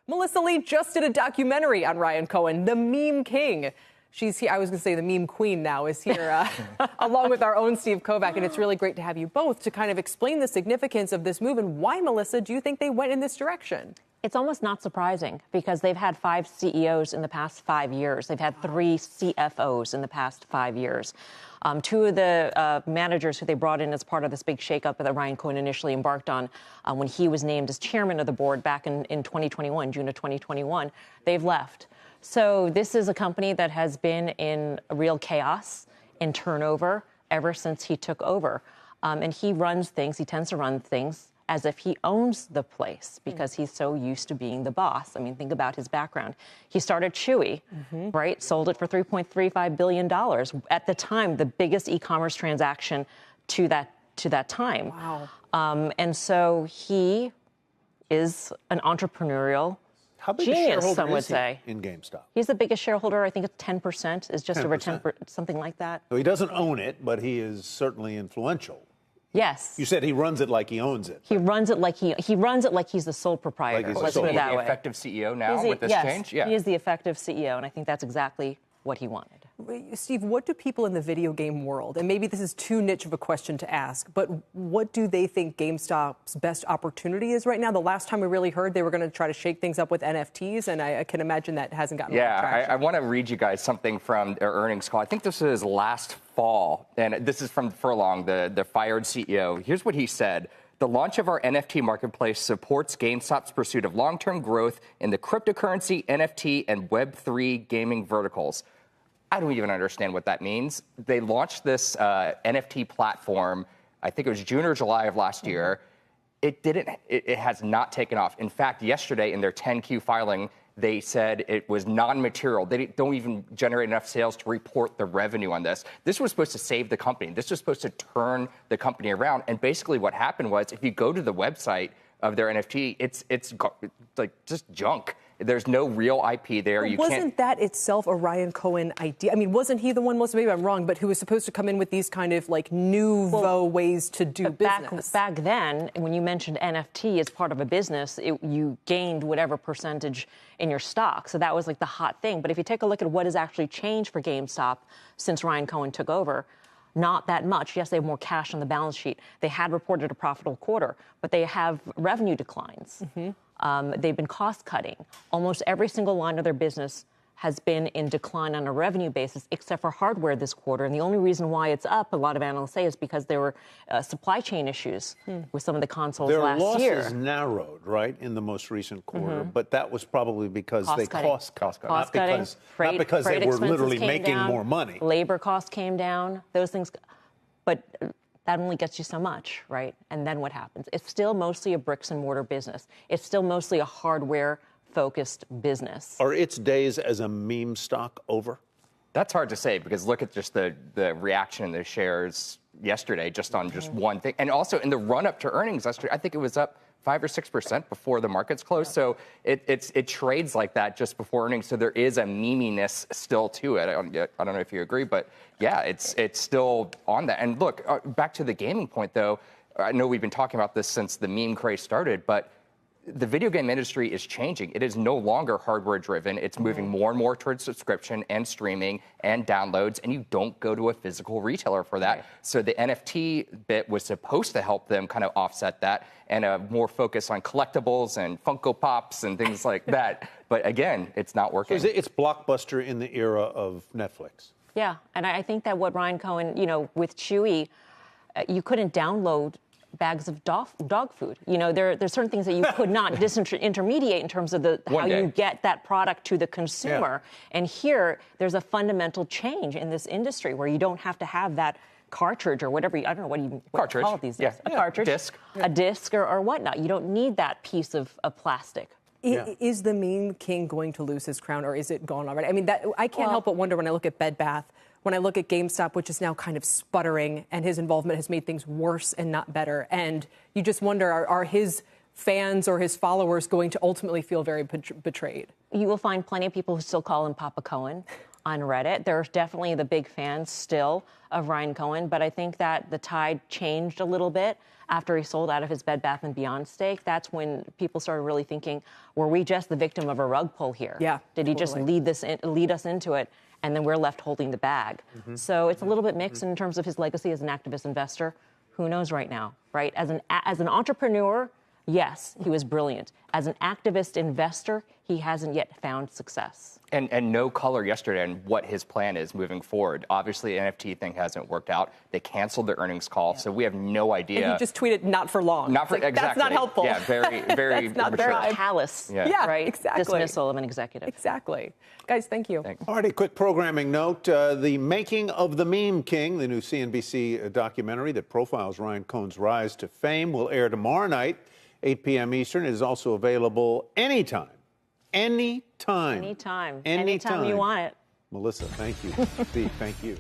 Melissa Lee just did a documentary on Ryan Cohen, the meme king. She's here. I was going to say the meme queen now is here, along with our own Steve Kovac. And it's really great to have you both to kind of explain the significance of this move. And why, Melissa, do you think they went in this direction? It's almost not surprising because they've had 5 CEOs in the past 5 years. They've had 3 CFOs in the past 5 years. 2 of the managers who they brought in as part of this big shakeup that Ryan Cohen initially embarked on when he was named as chairman of the board back in 2021, June of 2021, they've left. So this is a company that has been in real chaos and turnover ever since he took over. And he runs things, he tends to run things as if he owns the place because he's so used to being the boss. I mean, think about his background. He started Chewy, right? Sold it for $3.35 billion. At the time, the biggest e-commerce transaction to that time. Wow. And so he is an entrepreneurial How big genius, a shareholder some would is he say. In GameStop? He's the biggest shareholder. I think it's 10%. Is just over 10%, something like that. So he doesn't own it, but he is certainly influential. Yes. You said he runs it like he owns it. He runs it like he runs it like he's the sole proprietor. Like Let's sole put it that the way. effective CEO now with this change? Yeah, he is the effective CEO, and I think that's exactly what he wanted. Steve, what do people in the video game world, and maybe this is too niche of a question to ask, but what do they think GameStop's best opportunity is right now? The last time we really heard they were going to try to shake things up with NFTs, and I can imagine that hasn't gotten a lot of traction. I want to read you guys something from their earnings call. I think this is last fall, and this is from Furlong, the fired CEO. Here's what he said. The launch of our NFT marketplace supports GameStop's pursuit of long-term growth in the cryptocurrency, NFT, and Web3 gaming verticals. I don't even understand what that means. They launched this NFT platform, I think it was June or July of last year. It has not taken off. In fact, yesterday in their 10Q filing, they said it was non-material. They don't even generate enough sales to report the revenue on this. This was supposed to save the company. This was supposed to turn the company around. And basically what happened was if you go to the website of their NFT, it's like just junk. There's no real IP there. But wasn't that itself a Ryan Cohen idea? I mean, wasn't he the one, maybe I'm wrong, but who was supposed to come in with these kind of like nouveau ways to do business? Back then, when you mentioned NFT as part of a business, you gained whatever percentage in your stock. So that was like the hot thing. But if you take a look at what has actually changed for GameStop since Ryan Cohen took over, not that much. Yes, they have more cash on the balance sheet. They had reported a profitable quarter, but they have revenue declines. They've been cost cutting. Almost every single line of their business has been in decline on a revenue basis, except for hardware this quarter. And the only reason why it's up, a lot of analysts say, is because there were supply chain issues with some of the consoles last year. Their losses narrowed, right, in the most recent quarter, but that was probably because they cost cut. Cost cutting. Not because they were literally making more money. Labor costs came down. Those things. But that only gets you so much, right? And then what happens? It's still mostly a bricks and mortar business. It's still mostly a hardware-focused business. Are its days as a meme stock over? That's hard to say because look at just the reaction in the shares yesterday just on just one thing. And also in the run-up to earnings yesterday, I think it was up 5 or 6% before the markets closed. So it trades like that just before earnings. So there is a meminess still to it. I don't know if you agree, but yeah, it's still on that. And look, back to the gaming point, though, I know we've been talking about this since the meme craze started, but the video game industry is changing. It is no longer hardware driven. It's moving more and more towards subscription and streaming and downloads, and you don't go to a physical retailer for that. Right. So the NFT bit was supposed to help them kind of offset that and a more focus on collectibles and Funko Pops and things like that. But again, it's not working. So it's Blockbuster in the era of Netflix. Yeah, and I think that what Ryan Cohen, with Chewy, you couldn't download bags of dog food. There's certain things that you could not disintermediate in terms of how you get that product to the consumer. Yeah. And here, there's a fundamental change in this industry where you don't have to have that cartridge or whatever, I don't know what you call it these days. Yeah. A cartridge, a disc or whatnot. You don't need that piece of plastic. Is the meme king going to lose his crown, or is it gone already? I mean, I can't help but wonder when I look at Bed Bath, when I look at GameStop, which is now kind of sputtering, and his involvement has made things worse and not better. And you just wonder, are his fans or his followers going to ultimately feel very betrayed? You will find plenty of people who still call him Papa Cohen. on Reddit. They're definitely the big fans still of Ryan Cohen, but I think that the tide changed a little bit after he sold out of his Bed Bath & Beyond stake. That's when people started really thinking, were we just the victim of a rug pull here? Yeah, Did he just lead us into it, and then we're left holding the bag? So it's a little bit mixed in terms of his legacy as an activist investor. Who knows right now, right? As an entrepreneur, yes, he was brilliant. As an activist investor, he hasn't yet found success. And no color yesterday on what his plan is moving forward. Obviously, the NFT thing hasn't worked out. They canceled the earnings call, so we have no idea. And he just tweeted, not for long. Not for, exactly. That's not helpful. Yeah, very, very That's not mature. very Callous, right? Exactly. Dismissal of an executive. Exactly. Guys, thank you. All righty, quick programming note. The Making of the Meme King, the new CNBC documentary that profiles Ryan Cohen's rise to fame, will air tomorrow night, 8 p.m. Eastern. It is also available anytime. Anytime. Anytime you want it. Melissa, thank you. Steve, thank you.